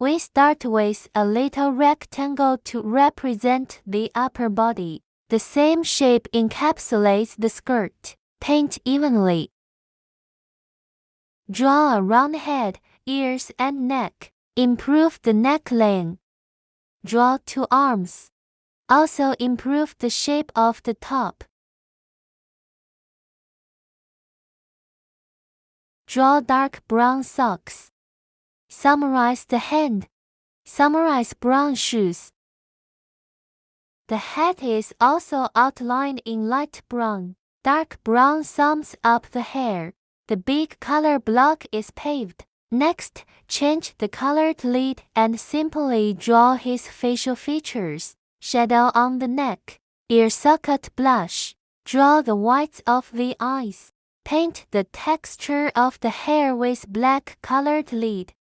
We start with a little rectangle to represent the upper body. The same shape encapsulates the skirt. Paint evenly. Draw a round head, ears and neck. Improve the neckline. Draw 2 arms. Also improve the shape of the top. Draw dark brown socks. Summarize the hand. Summarize brown shoes. The head is also outlined in light brown. Dark brown sums up the hair. The big color block is paved. Next, change the colored lid and simply draw his facial features. Shadow on the neck. Ear socket blush. Draw the whites of the eyes. Paint the texture of the hair with black colored lid.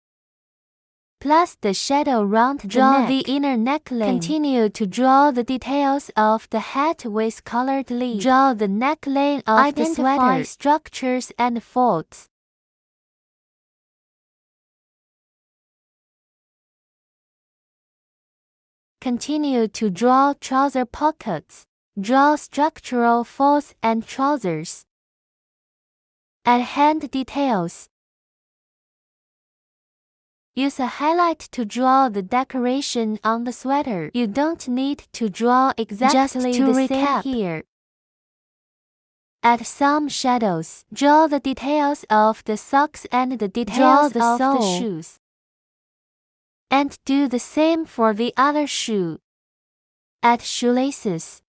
Plus the shadow round the neck. Draw the inner neckline. Continue to draw the details of the hat with colored lid. Draw the neckline of the sweater. Identify structures and folds. Continue to draw trouser pockets. Draw structural folds and trousers. Add hand details. Use a highlight to draw the decoration on the sweater. You don't need to draw exactly the same here. Add some shadows. Draw the details of the socks and the details of the shoes. And do the same for the other shoe. Add shoelaces.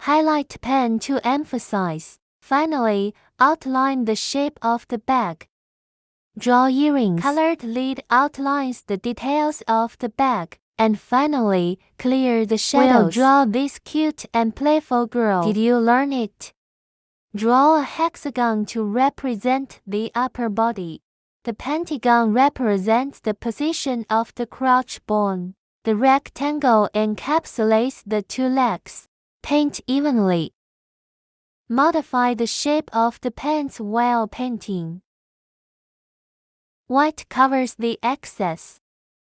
Highlight pen to emphasize. Finally, outline the shape of the bag. Draw earrings. Colored lid outlines the details of the bag. And finally, clear the shadows. We'll draw this cute and playful girl. Did you learn it? Draw a hexagon to represent the upper body. The pentagon represents the position of the crouch bone. The rectangle encapsulates the 2 legs. Paint evenly. Modify the shape of the pants while painting. White covers the excess.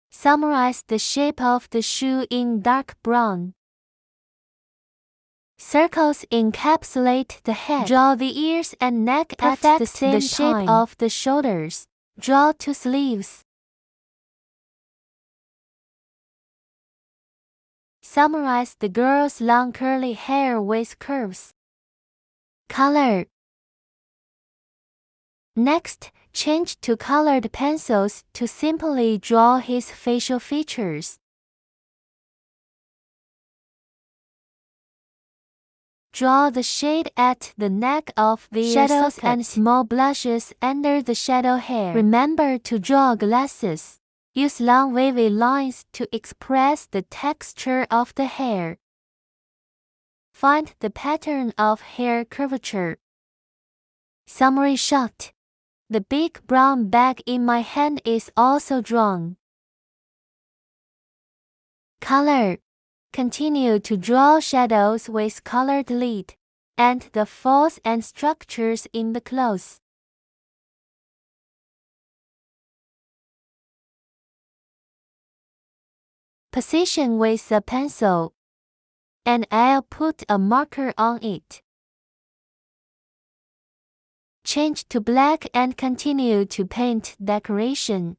Summarize the shape of the shoe in dark brown. Circles encapsulate the head. Draw the ears and neck at the same time. The shape of the shoulders. Draw 2 sleeves. Summarize the girl's long curly hair with curves. Color. Next, change to colored pencils to simply draw his facial features. Draw the shade at the neck of the shadows and small blushes under the shadow hair. Remember to draw glasses. Use long wavy lines to express the texture of the hair. Find the pattern of hair curvature. Summary shot. The big brown bag in my hand is also drawn. Color. Continue to draw shadows with colored lid, and the folds and structures in the clothes. Position with a pencil, and I'll put a marker on it. Change to black and continue to paint decoration.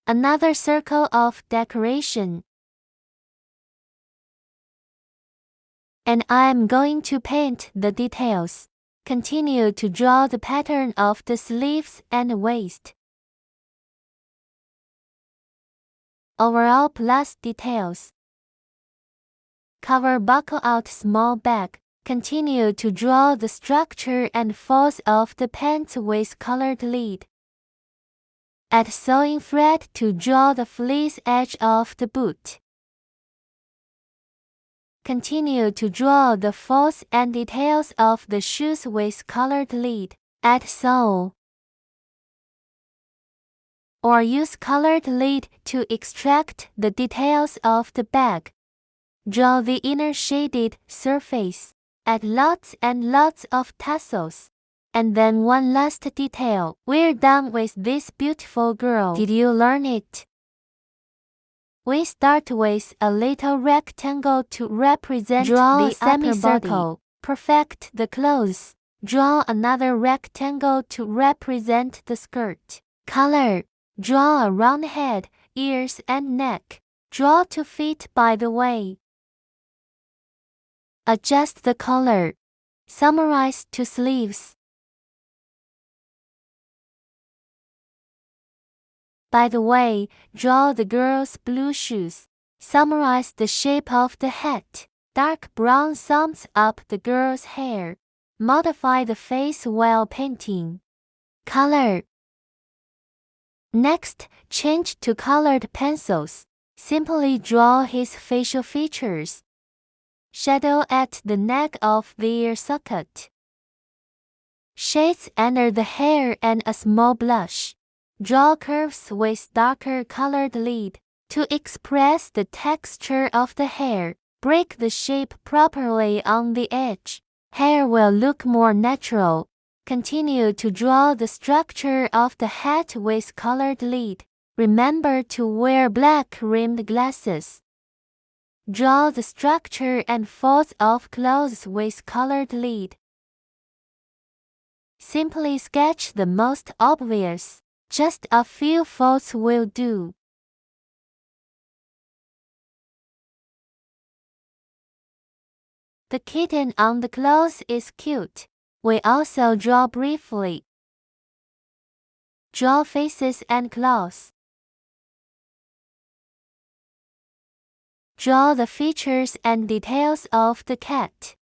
Another circle of decoration. And I'm going to paint the details. Continue to draw the pattern of the sleeves and waist. Overall plus details. Cover buckle out small bag. Continue to draw the structure and folds of the pants with colored lid. Add sewing thread to draw the fleece edge of the boot. Continue to draw the folds and details of the shoes with colored lid. Add sole. Or use colored lid to extract the details of the bag. Draw the inner shaded surface. Add lots and lots of tassels. And then one last detail. We're done with this beautiful girl. Did you learn it? We start with a little rectangle to represent the semicircle. Perfect the clothes. Draw another rectangle to represent the skirt. Color. Draw a round head, ears and neck. Draw 2 feet by the way. Adjust the color. Summarize to sleeves. By the way, draw the girl's blue shoes. Summarize the shape of the hat. Dark brown sums up the girl's hair. Modify the face while painting. Color. Next, change to colored pencils. Simply draw his facial features. Shadow at the neck of the ear socket. Shades under the hair and a small blush. Draw curves with darker colored lead. To express the texture of the hair, break the shape properly on the edge. Hair will look more natural. Continue to draw the structure of the hat with colored lead. Remember to wear black-rimmed glasses. Draw the structure and folds of clothes with colored lead. Simply sketch the most obvious. Just a few folds will do. The kitten on the clothes is cute. We also draw briefly. Draw faces and claws. Draw the features and details of the cat.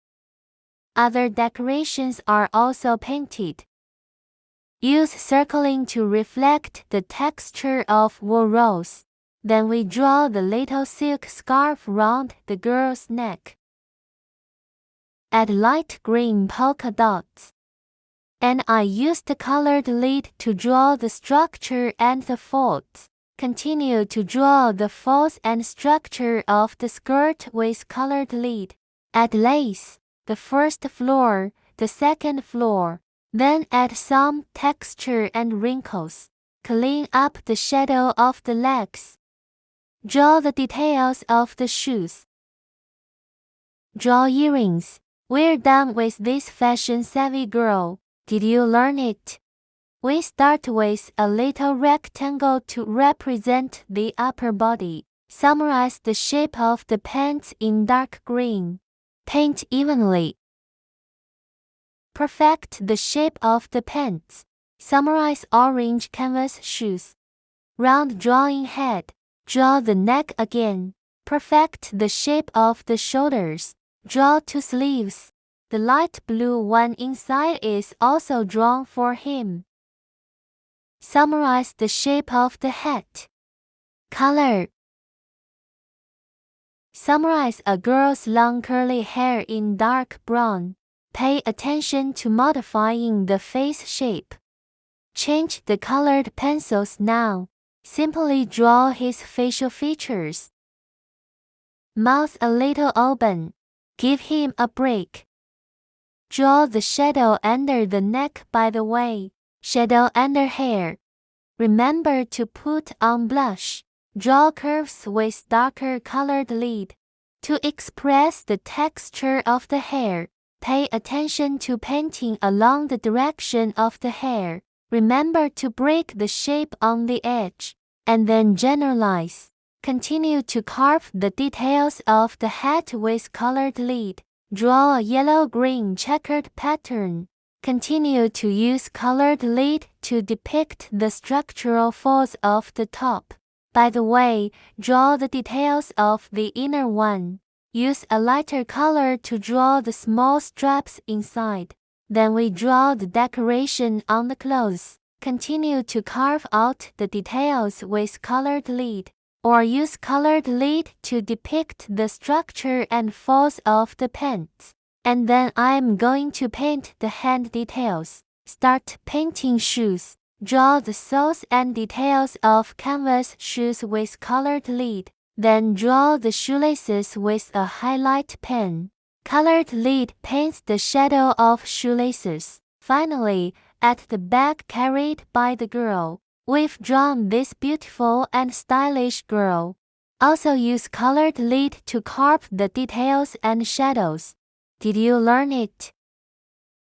Other decorations are also painted. Use circling to reflect the texture of wool rolls. Then we draw the little silk scarf round the girl's neck. Add light green polka dots. And I used the colored lead to draw the structure and the folds. Continue to draw the folds and structure of the skirt with colored lead. Add lace, the first floor, the second floor. Then add some texture and wrinkles. Clean up the shadow of the legs. Draw the details of the shoes. Draw earrings. We're done with this fashion-savvy girl. Did you learn it? We start with a little rectangle to represent the upper body. Summarize the shape of the pants in dark green. Paint evenly. Perfect the shape of the pants. Summarize orange canvas shoes. Round drawing head. Draw the neck again. Perfect the shape of the shoulders. Draw 2 sleeves. The light blue one inside is also drawn for him. Summarize the shape of the hat. Color. Summarize a girl's long curly hair in dark brown. Pay attention to modifying the face shape. Change the colored pencils now. Simply draw his facial features. Mouth a little open. Give him a break. Draw the shadow under the neck by the way. Shadow under hair. Remember to put on blush. Draw curves with darker colored lead. To express the texture of the hair, pay attention to painting along the direction of the hair. Remember to break the shape on the edge, and then generalize. Continue to carve the details of the hat with colored lead. Draw a yellow-green checkered pattern. Continue to use colored lead to depict the structural folds of the top. By the way, draw the details of the inner one. Use a lighter color to draw the small straps inside. Then we draw the decoration on the clothes. Continue to carve out the details with colored lead, or use colored lead to depict the structure and folds of the pants. And then I'm going to paint the hand details. Start painting shoes. Draw the soles and details of canvas shoes with colored lead. Then draw the shoelaces with a highlight pen. Colored lead paints the shadow of shoelaces. Finally, at the bag carried by the girl, we've drawn this beautiful and stylish girl. Also use colored lead to carve the details and shadows. Did you learn it?